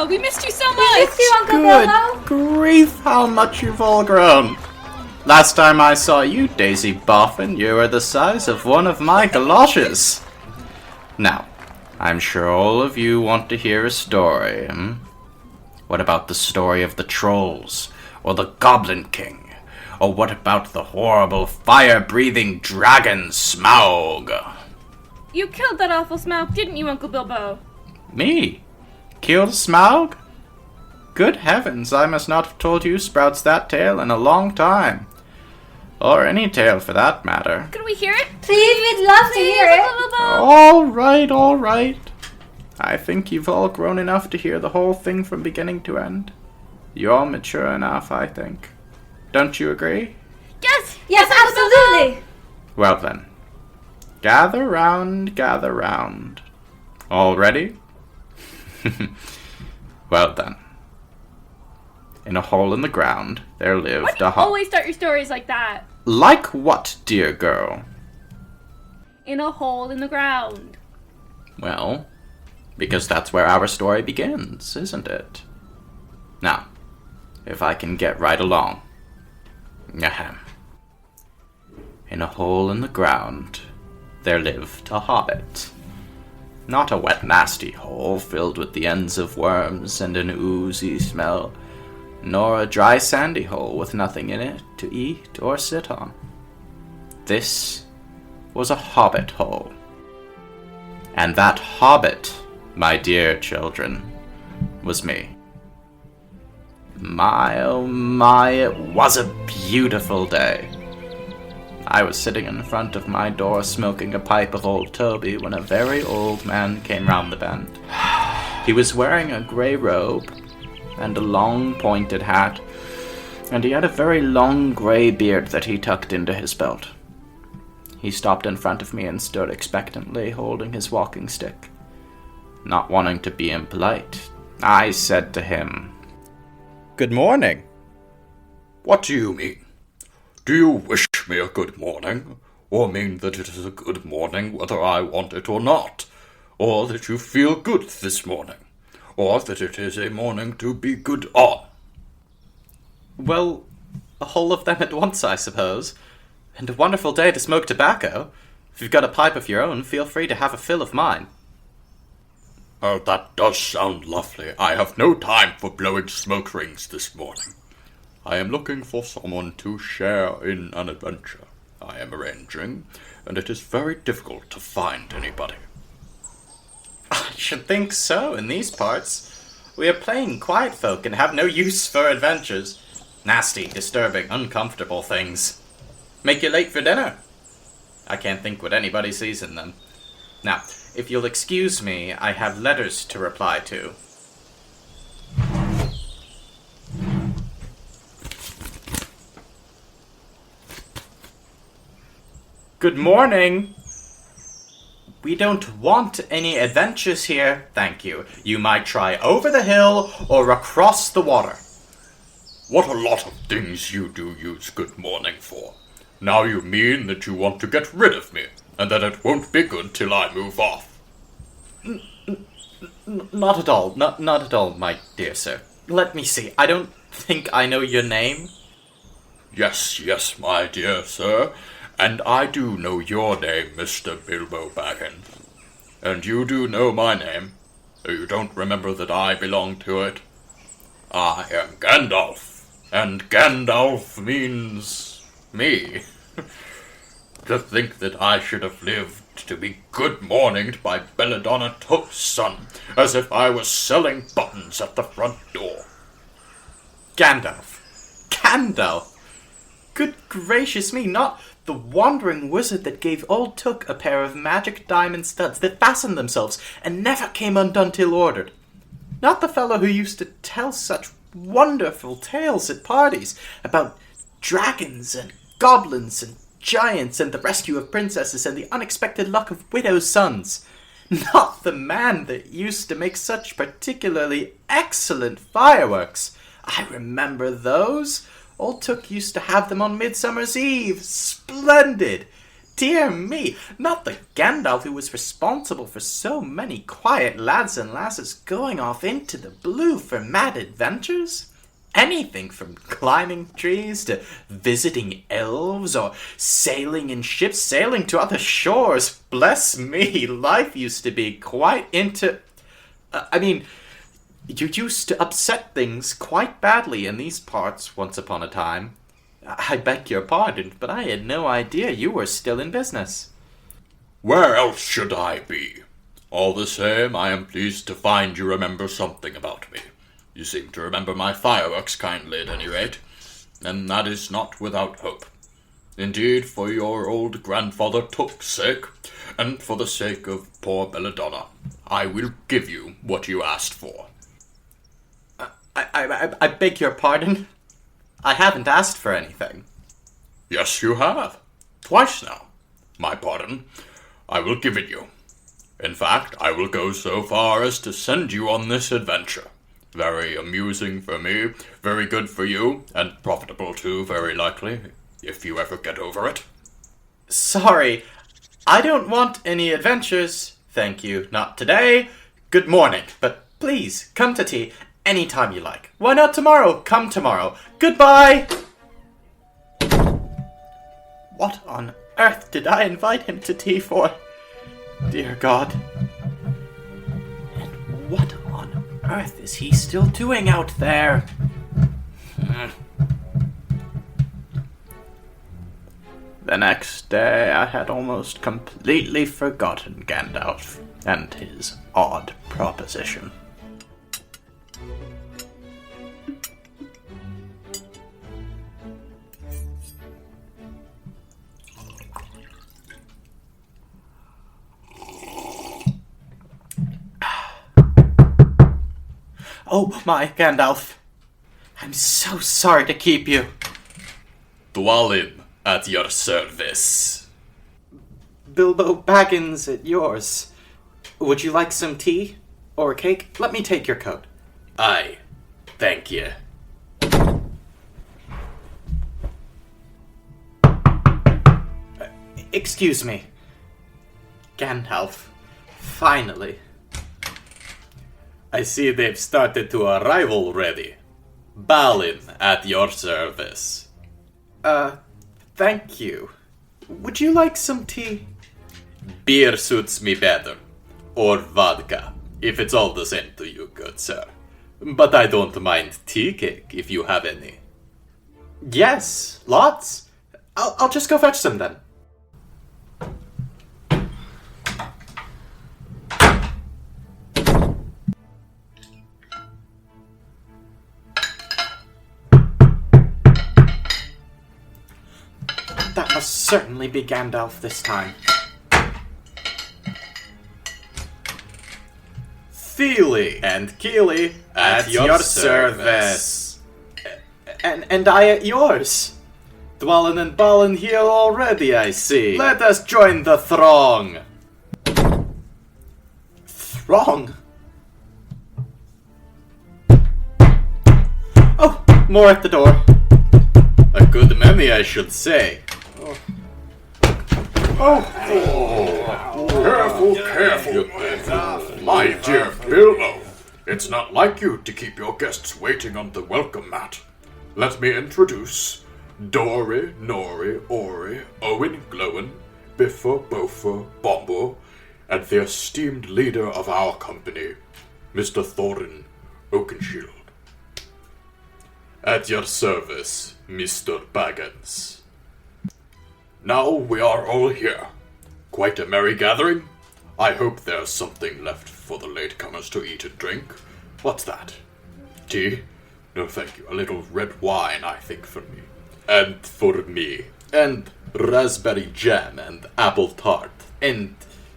We missed you so much! We missed you, Uncle Bilbo! Good grief, how much you've all grown. Last time I saw you, Daisy Boffin, you were the size of one of my galoshes. Now, I'm sure all of you want to hear a story, What about the story of the trolls, or the Goblin King? Or what about the horrible fire-breathing dragon Smaug? You killed that awful Smaug, didn't you, Uncle Bilbo? Me? Killed Smaug? Good heavens, I must not have told you Sprouts that tale in a long time. Or any tale for that matter. Could we hear it? Please, we'd love to hear it. All right. I think you've all grown enough to hear the whole thing from beginning to end. You're mature enough, I think. Don't you agree? Yes! Yes, absolutely! Well then, gather round. All ready? Well then. In a hole in the ground, there lived Why do you always start your stories like that? Like what, dear girl? In a hole in the ground. Well, because that's where our story begins, isn't it? Now, if I can get right along. Ahem. In a hole in the ground, there lived a hobbit. Not a wet, nasty hole filled with the ends of worms and an oozy smell, nor a dry, sandy hole with nothing in it to eat or sit on. This was a hobbit hole. And that hobbit, my dear children, was me. My, oh my, it was a beautiful day. I was sitting in front of my door smoking a pipe of old Toby when a very old man came round the bend. He was wearing a grey robe and a long pointed hat, and he had a very long grey beard that he tucked into his belt. He stopped in front of me and stood expectantly, holding his walking stick. Not wanting to be impolite, I said to him, "Good morning." "What do you mean? Do you wish me a good morning, or mean that it is a good morning whether I want it or not, or that you feel good this morning, or that it is a morning to be good on?" Well, a whole of them at once, I suppose. And a wonderful day to smoke tobacco. If you've got a pipe of your own, feel free to have a fill of mine. Oh, that does sound lovely. I have no time for blowing smoke rings this morning. I am looking for someone to share in an adventure I am arranging, and it is very difficult to find anybody. I should think so, in these parts. We are plain, quiet folk and have no use for adventures. Nasty, disturbing, uncomfortable things. Make you late for dinner. I can't think what anybody sees in them. Now, if you'll excuse me, I have letters to reply to. Good morning. We don't want any adventures here, thank you. You might try over the hill or across the water. What a lot of things you do use good morning for. Now you mean that you want to get rid of me, and that it won't be good till I move off. Not at all, not at all, my dear sir. Let me see, I don't think I know your name. Yes, my dear sir. And I do know your name, Mr. Bilbo Baggins. And you do know my name. You don't remember that I belong to it. I am Gandalf, and Gandalf means me. To think that I should have lived to be good-morninged by Belladonna Toad's son, as if I was selling buttons at the front door. Gandalf. Good gracious me, not the wandering wizard that gave old Took a pair of magic diamond studs that fastened themselves and never came undone till ordered. Not the fellow who used to tell such wonderful tales at parties about dragons and goblins and giants and the rescue of princesses and the unexpected luck of widows' sons. Not the man that used to make such particularly excellent fireworks. I remember those. Old Took used to have them on Midsummer's Eve. Splendid! dear me, not the Gandalf who was responsible for so many quiet lads and lasses going off into the blue for mad adventures? Anything from climbing trees to visiting elves or sailing in ships, sailing to other shores. Bless me, life used to be quite you used to upset things quite badly in these parts once upon a time. I beg your pardon, but I had no idea you were still in business. Where else should I be? All the same, I am pleased to find you remember something about me. You seem to remember my fireworks kindly, at any rate, and that is not without hope. Indeed, for your old grandfather Took's sake, and for the sake of poor Belladonna, I will give you what you asked for. I beg your pardon? I haven't asked for anything. Yes, you have. Twice now. My pardon. I will give it you. In fact, I will go so far as to send you on this adventure. Very amusing for me, very good for you, and profitable too, very likely, if you ever get over it. Sorry, I don't want any adventures. Thank you, not today. Good morning, but please, come to tea anytime you like. Why not tomorrow? Come tomorrow. Goodbye! What on earth did I invite him to tea for? Dear God. And what on earth is he still doing out there? The next day I had almost completely forgotten Gandalf and his odd proposition. Oh my, Gandalf. I'm so sorry to keep you. Dwalin at your service. Bilbo Baggins at yours. Would you like some tea? Or cake? Let me take your coat. Aye, thank you. Excuse me. Gandalf. Finally. I see they've started to arrive already. Balin at your service. Thank you. Would you like some tea? Beer suits me better. Or vodka, if it's all the same to you, good sir. But I don't mind tea cake, if you have any. Yes, lots. I'll just go fetch some then. That must certainly be Gandalf this time. Feely and Keely at your service. And I at yours. Dwalin and Balin here already, I see. Let us join the throng. Throng? Oh, more at the door. A good many, I should say. Careful. My dear Bilbo, it's not like you to keep your guests waiting on the welcome mat. Let me introduce Dory, Nori, Ori, Owen, Glowin, Biffa, Bofa, Bombo, and the esteemed leader of our company, Mr. Thorin Oakenshield. At your service, Mr. Baggins. Now we are all here. Quite a merry gathering. I hope there's something left for the latecomers to eat and drink. What's that? Tea? No, thank you. A little red wine, I think, for me. And for me. And raspberry jam and apple tart. And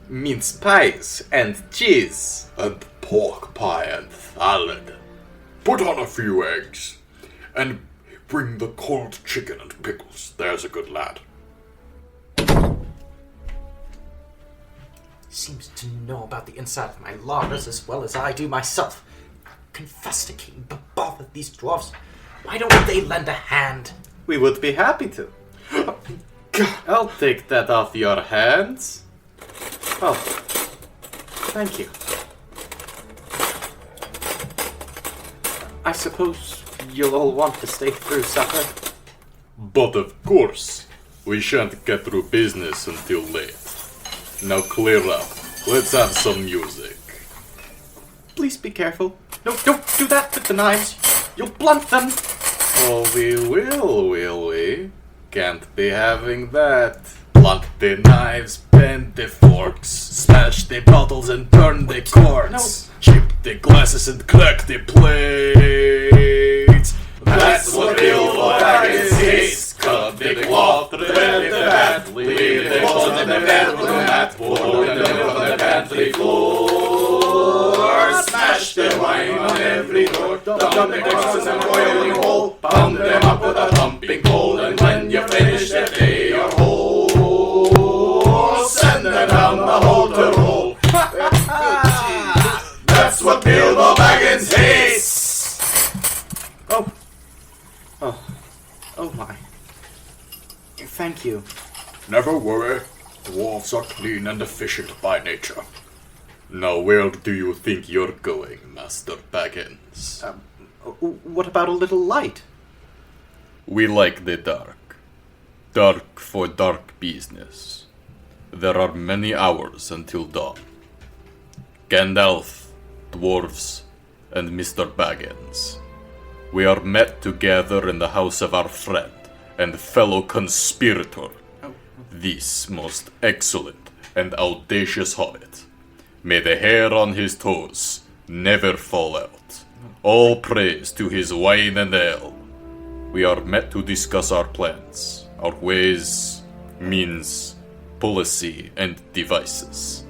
mince pies and cheese. And pork pie and salad. Put on a few eggs. And bring the cold chicken and pickles. There's a good lad. Seems to know about the inside of my larder as well as I do myself. Confess to King, but bother these dwarfs. Why don't they lend a hand? We would be happy to. I'll take that off your hands. Oh, thank you. I suppose you'll all want to stay through supper. But of course, we shan't get through business until late. Now clear up. Let's have some music. Please be careful. No, don't do that with the knives. You'll blunt them. Oh, we will we? Can't be having that. Blunt the knives, bend the forks, smash the bottles and turn the corks. Chip the glasses and crack the plates. That's what Bilbo Baggins hates. Cut the cloth, thread the bat, leave the clothes in the bedroom mat, pour the milk on the pantry floor, smash the wine on every door, dump the crosses in a boiling hole, pound them up with a thumping pole, and when you finish that they are whole, send them down the hole to roll. That's what Bilbo Baggins hates! Oh my. Thank you. Never worry, dwarves are clean and efficient by nature. Now where do you think you're going, Master Baggins? What about a little light? We like the dark. Dark for dark business. There are many hours until dawn. Gandalf, dwarves, and Mr. Baggins. We are met together in the house of our friend and fellow conspirator, this most excellent and audacious hobbit. May the hair on his toes never fall out. All praise to his wine and ale. We are met to discuss our plans, our ways, means, policy, and devices.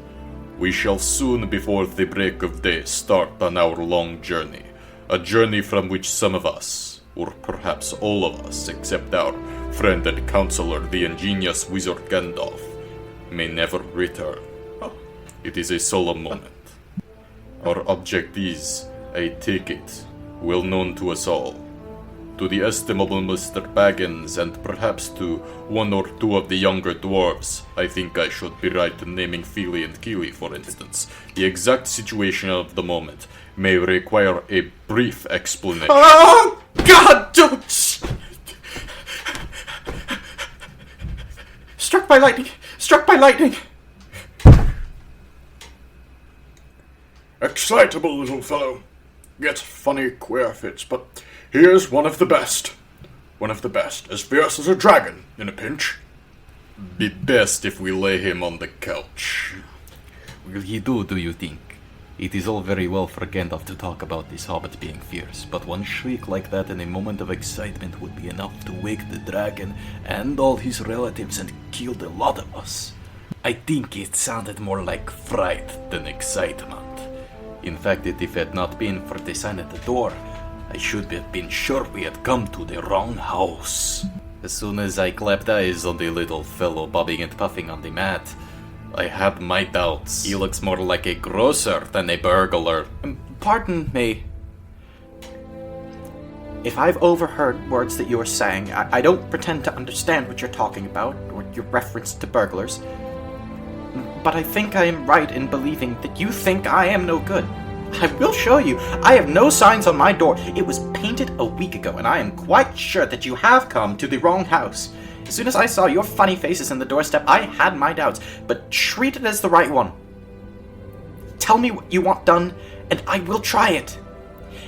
We shall soon before the break of day start on our long journey. A journey from which some of us, or perhaps all of us, except our friend and counselor, the ingenious wizard Gandalf, may never return. It is a solemn moment. Our object is, I take it, well known to us all. To the estimable Mr. Baggins, and perhaps to one or two of the younger dwarves, I think I should be right in naming Feely and Keely, for instance. The exact situation of the moment may require a brief explanation. Oh, God, don't! Struck by lightning! Struck by lightning! Excitable little fellow. Gets funny, queer fits, but here's one of the best. One of the best. As fierce as a dragon in a pinch. Be best if we lay him on the couch. Will he do you think? It is all very well for Gandalf to talk about this hobbit being fierce, but one shriek like that in a moment of excitement would be enough to wake the dragon and all his relatives and kill a lot of us. I think it sounded more like fright than excitement. In fact, if it had not been for the sign at the door, I should have been sure we had come to the wrong house. As soon as I clapped eyes on the little fellow bobbing and puffing on the mat, I had my doubts. He looks more like a grocer than a burglar. Pardon me. If I've overheard words that you are saying, I don't pretend to understand what you're talking about, or your reference to burglars. But I think I am right in believing that you think I am no good. I will show you. I have no signs on my door. It was painted a week ago, and I am quite sure that you have come to the wrong house. As soon as I saw your funny faces on the doorstep, I had my doubts, but treat it as the right one. Tell me what you want done, and I will try it.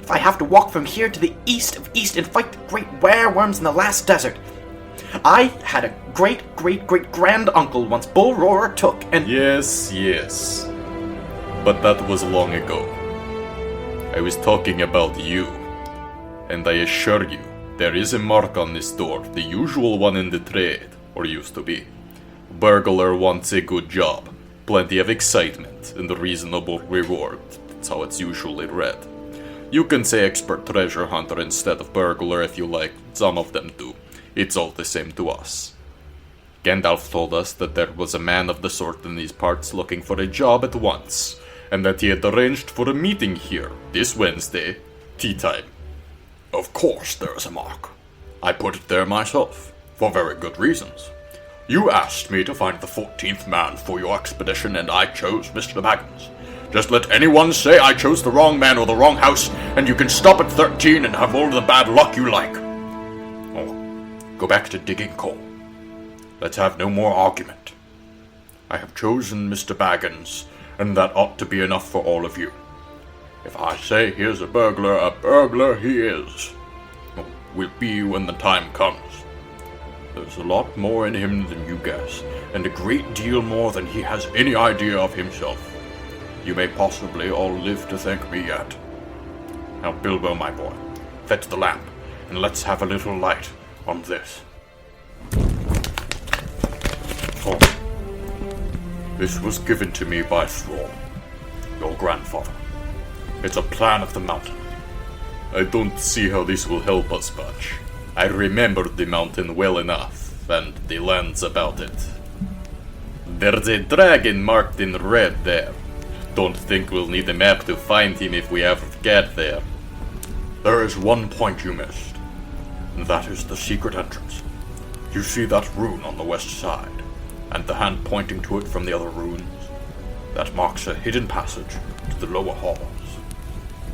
If I have to walk from here to the east of East and fight the great wereworms in the last desert. I had a great-great-great-grand-uncle once Bull Roarer took, and... Yes. But that was long ago. I was talking about you. And I assure you, there is a mark on this door, the usual one in the trade, or used to be. Burglar wants a good job, plenty of excitement, and a reasonable reward. That's how it's usually read. You can say expert treasure hunter instead of burglar if you like, some of them do. It's all the same to us. Gandalf told us that there was a man of the sort in these parts looking for a job at once, and that he had arranged for a meeting here this Wednesday, tea time. Of course there's a mark. I put it there myself, for very good reasons. You asked me to find the 14th man for your expedition, and I chose Mr. Baggins. Just let anyone say I chose the wrong man or the wrong house, and you can stop at 13 and have all the bad luck you like. Oh, go back to digging coal. Let's have no more argument. I have chosen Mr. Baggins, and that ought to be enough for all of you. If I say here's a burglar he is. Oh, will be when the time comes. There's a lot more in him than you guess, and a great deal more than he has any idea of himself. You may possibly all live to thank me yet. Now, Bilbo, my boy, fetch the lamp, and let's have a little light on this. Oh. This was given to me by Thrall, your grandfather. It's a plan of the mountain. I don't see how this will help us much. I remember the mountain well enough, and the lands about it. There's a dragon marked in red there. Don't think we'll need a map to find him if we ever get there. There is one point you missed, and that is the secret entrance. You see that rune on the west side, and the hand pointing to it from the other runes? That marks a hidden passage to the lower halls.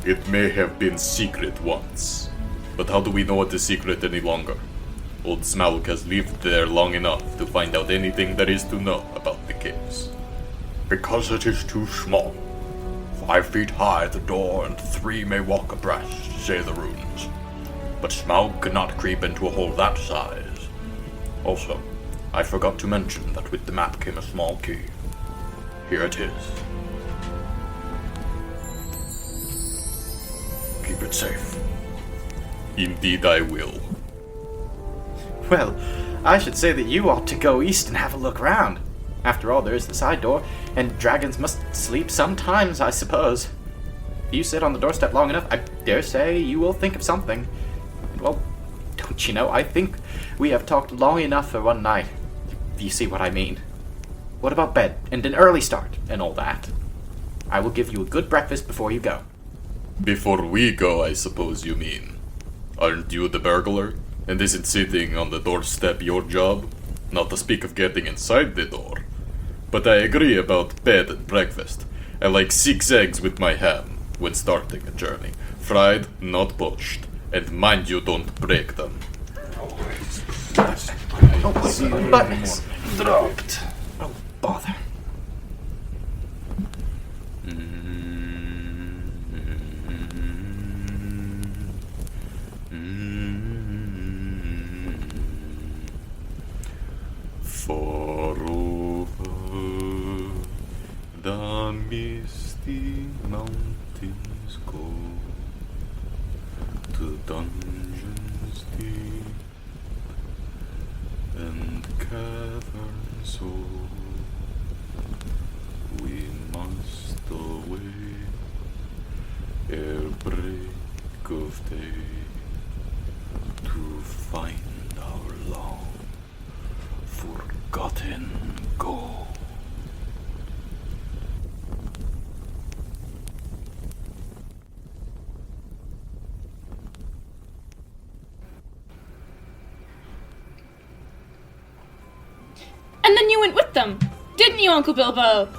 It may have been secret once, but how do we know it is secret any longer? Old Smaug has lived there long enough to find out anything there is to know about the caves. Because it is too small. 5 feet high the door, and 3 may walk abreast, say the runes. But Smaug could not creep into a hole that size. Also, I forgot to mention that with the map came a small key. Here it is. Keep it safe. Indeed I will. Well, I should say that you ought to go east and have a look around. After all, there is the side door, and dragons must sleep sometimes, I suppose. If you sit on the doorstep long enough, I dare say you will think of something. And, well, don't you know, I think we have talked long enough for one night. You see what I mean. What about bed, and an early start, and all that? I will give you a good breakfast before you go. Before we go, I suppose you mean. Aren't you the burglar? And isn't sitting on the doorstep your job? Not to speak of getting inside the door. But I agree about bed and breakfast. I like 6 eggs with my ham when starting a journey. Fried, not poached. And mind you don't break them. Buttons dropped. Oh, bother. Far over the misty mountains go, to dungeons deep and caverns so. We must away ere break of day to find our long forgotten gold. And then you went with them, didn't you, Uncle Bilbo?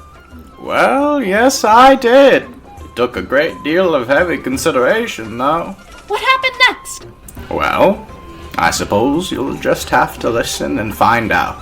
Well, yes, I did. It took a great deal of heavy consideration, though. What happened next? Well, I suppose you'll just have to listen and find out.